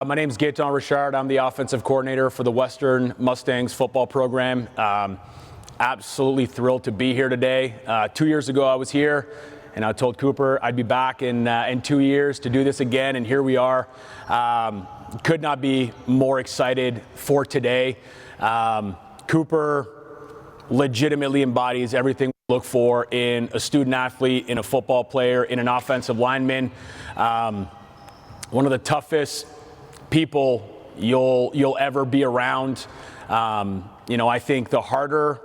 My name is Gaetan Richard. I'm the offensive coordinator for the Western Mustangs football program. Absolutely thrilled to be here today. 2 years ago I was here and I told Cooper I'd be back in 2 years to do this again, and here we are. Could not be more excited for today. Cooper legitimately embodies everything we look for in a student athlete, in a football player, in an offensive lineman. One of the toughest people you'll ever be around. I think the harder,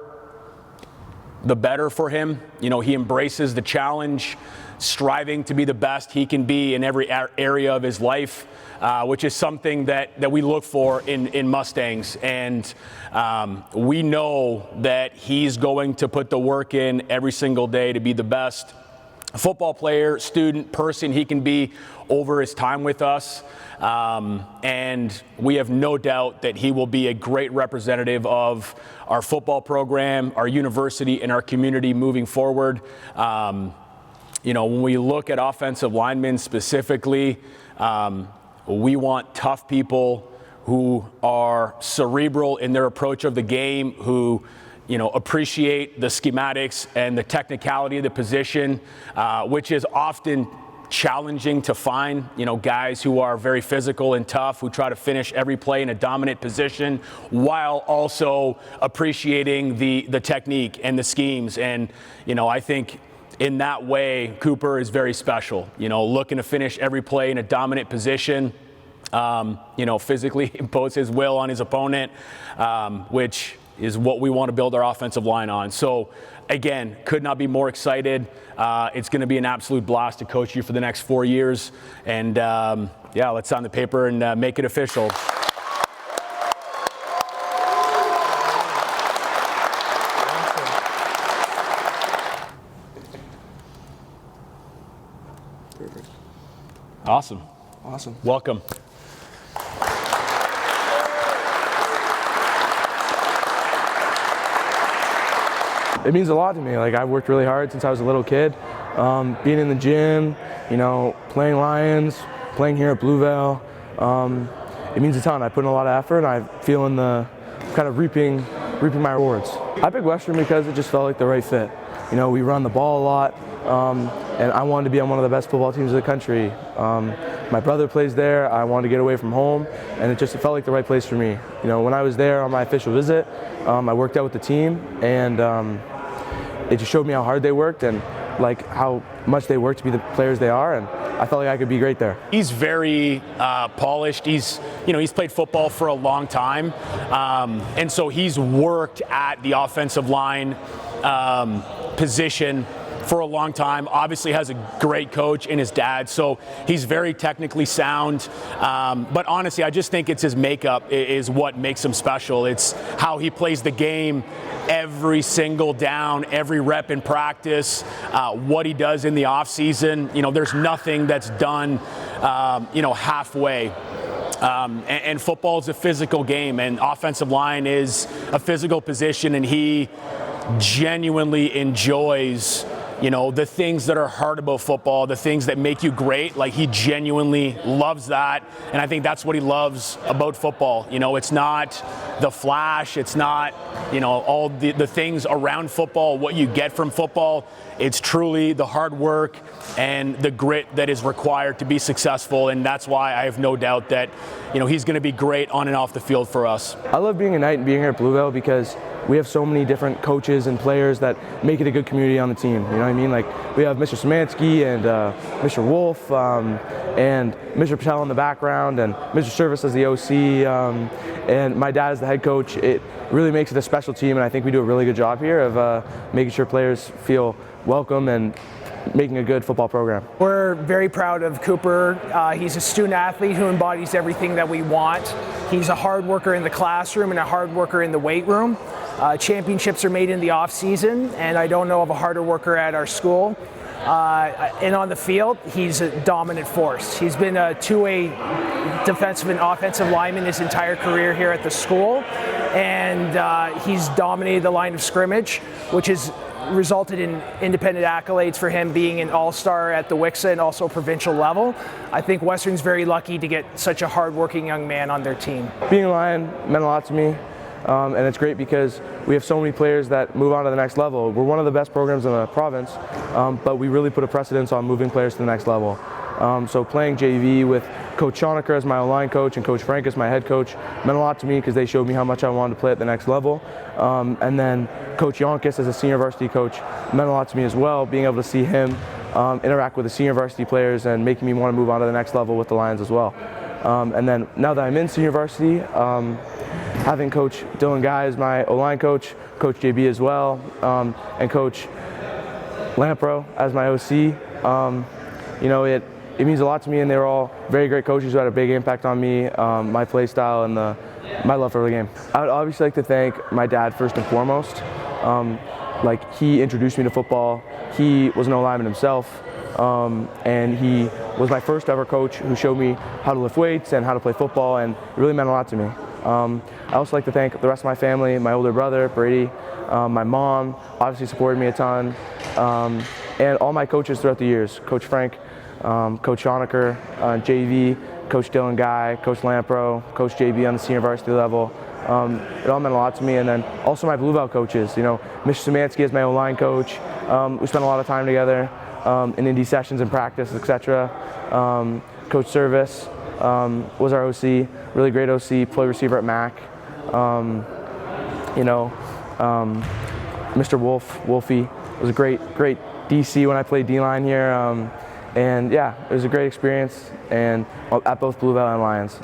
the better for him. He embraces the challenge, striving to be the best he can be in every area of his life, which is something that we look for in Mustangs. And we know that he's going to put the work in every single day to be the best football player, student, person he can be over his time with us. And we have no doubt that he will be a great representative of our football program, our university, and our community moving forward. When we look at offensive linemen specifically, we want tough people who are cerebral in their approach of the game, who appreciate the schematics and the technicality of the position, which is often challenging to find. Guys who are very physical and tough, who try to finish every play in a dominant position while also appreciating the technique and the schemes. And I think in that way Cooper is very special, looking to finish every play in a dominant position, physically impose his will on his opponent, which is what we want to build our offensive line on. So again, could not be more excited. It's going to be an absolute blast to coach you for the next 4 years. And let's sign the paper and make it official. Perfect. Awesome. Welcome. It means a lot to me. I've worked really hard since I was a little kid. Being in the gym, playing Lions, playing here at Bluevale. It means a ton. I put in a lot of effort, and I'm feeling the kind of reaping my rewards. I picked Western because it just felt like the right fit. We run the ball a lot, and I wanted to be on one of the best football teams in the country. My brother plays there. I wanted to get away from home, and it felt like the right place for me. When I was there on my official visit, I worked out with the team, and it just showed me how hard they worked and how much they worked to be the players they are, and I felt like I could be great there. He's very polished. He's played football for a long time, and so he's worked at the offensive line position for a long time. Obviously has a great coach in his dad, so he's very technically sound. But honestly, I just think it's his makeup is what makes him special. It's how he plays the game every single down, every rep in practice, what he does in the off season. There's nothing that's done, halfway. And football is a physical game, and offensive line is a physical position, and he genuinely enjoys the things that are hard about football, the things that make you great. He genuinely loves that, and I think that's what he loves about football. It's not the flash, it's not all the things around football, what you get from football. It's truly the hard work and the grit that is required to be successful, and that's why I have no doubt that he's going to be great on and off the field for us. I love being a Knight and being here at Bluevale because we have so many different coaches and players that make it a good community on the team. You know what I mean? We have Mr. Szymanski and Mr. Wolf and Mr. Patel in the background, and Mr. Service as the OC, and my dad as the head coach. It really makes it a special team, and I think we do a really good job here of making sure players feel welcome and making a good football program. We're very proud of Cooper. He's a student athlete who embodies everything that we want. He's a hard worker in the classroom and a hard worker in the weight room. Championships are made in the off season, and I don't know of a harder worker at our school. And on the field, he's a dominant force. He's been a two-way defensive and offensive lineman his entire career here at the school, and he's dominated the line of scrimmage, which is resulted in independent accolades for him being an all-star at the WCSSAA and also provincial level. I think Western's very lucky to get such a hard-working young man on their team. Being a Lion meant a lot to me, and it's great because we have so many players that move on to the next level. We're one of the best programs in the province, but we really put a precedence on moving players to the next level. So playing JV with Coach Schoenecker as my O-line coach and Coach Frank as my head coach meant a lot to me because they showed me how much I wanted to play at the next level. And then Coach Yonkis as a senior varsity coach meant a lot to me as well, being able to see him interact with the senior varsity players and making me want to move on to the next level with the Lions as well. And then now that I'm in senior varsity, having Coach Dylan Guy as my O-line coach, Coach JB as well, and Coach Lampro as my OC, you know, it means a lot to me, and they were all very great coaches who had a big impact on me, my play style, and my love for the game. I would obviously like to thank my dad first and foremost. Like, he introduced me to football. He was an O-lineman himself, and he was my first ever coach who showed me how to lift weights and how to play football, and it really meant a lot to me. I also like to thank the rest of my family, my older brother, Brady, my mom, obviously supported me a ton, and all my coaches throughout the years, Coach Frank, Coach Schoenecker, JV, Coach Dylan Guy, Coach Lampro, Coach JB on the senior varsity level. It all meant a lot to me. And then also my Bluevale coaches, you know, Mr. Szymanski is my O-line coach. We spent a lot of time together in indie sessions and practice, etc. Coach Service was our OC, really great OC, play receiver at Mac. You know, Mr. Wolfie was a great DC when I played D-line here. And yeah, it was a great experience, and at both Bluevale and Lions.